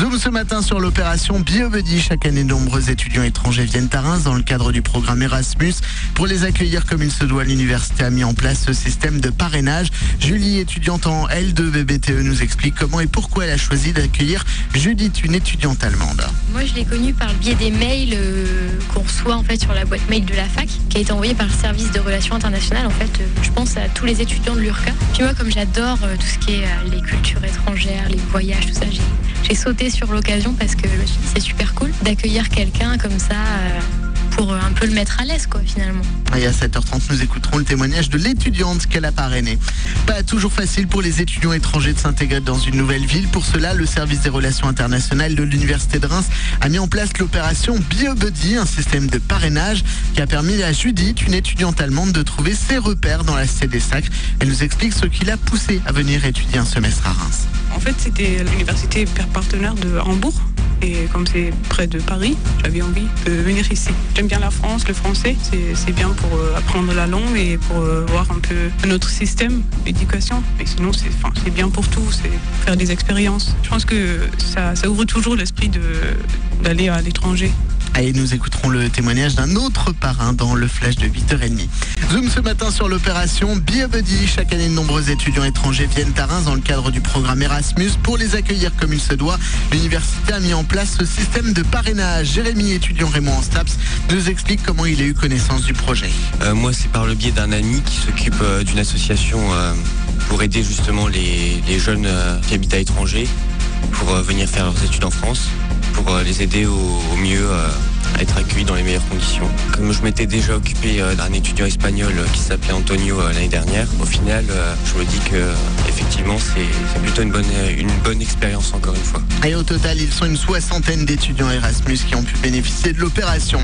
Zoom ce matin sur l'opération BioBuddy. Chaque année, de nombreux étudiants étrangers viennent à Reims dans le cadre du programme Erasmus. Pour les accueillir comme il se doit, l'université a mis en place ce système de parrainage. Julie, étudiante en L2 BBTE, nous explique comment et pourquoi elle a choisi d'accueillir Judith, une étudiante allemande. Moi, je l'ai connue par le biais des mails qu'on reçoit en fait sur la boîte mail de la fac, qui a été envoyée par le service de relations internationales. En fait, je pense à tous les étudiants de l'URCA. Puis moi, comme j'adore tout ce qui est les cultures étrangères, les voyages, tout ça, j'ai sauté sur l'occasion parce que je me suis dit c'est super cool d'accueillir quelqu'un comme ça pour un peu le mettre à l'aise, quoi, finalement. Et à 7h30, nous écouterons le témoignage de l'étudiante qu'elle a parrainée. Pas toujours facile pour les étudiants étrangers de s'intégrer dans une nouvelle ville. Pour cela, le service des relations internationales de l'université de Reims a mis en place l'opération BioBuddy, un système de parrainage qui a permis à Judith, une étudiante allemande, de trouver ses repères dans la Cité des Sacres. Elle nous explique ce qui l'a poussée à venir étudier un semestre à Reims. En fait, c'était l'université partenaire de Hambourg. Et comme c'est près de Paris, j'avais envie de venir ici. J'aime bien la France, le français. C'est bien pour apprendre la langue et pour voir un peu notre système d'éducation. Et sinon, c'est bien pour tout, c'est faire des expériences. Je pense que ça ouvre toujours l'esprit d'aller à l'étranger. Et nous écouterons le témoignage d'un autre parrain dans le flash de 8h30. Zoom ce matin sur l'opération BioBuddy. Chaque année, de nombreux étudiants étrangers viennent à Reims dans le cadre du programme Erasmus. Pour les accueillir comme il se doit, l'université a mis en place ce système de parrainage. Jérémy, étudiant Raymond en STAPS, nous explique comment il a eu connaissance du projet. Moi, c'est par le biais d'un ami qui s'occupe d'une association pour aider justement les jeunes qui habitent à l'étranger pour venir faire leurs études en France, pour les aider au mieux à être accueillis dans les meilleures conditions. Comme je m'étais déjà occupé d'un étudiant espagnol qui s'appelait Antonio l'année dernière, au final, je me dis que effectivement c'est plutôt une bonne expérience encore une fois. Et au total, ils sont une 60aine d'étudiants Erasmus qui ont pu bénéficier de l'opération.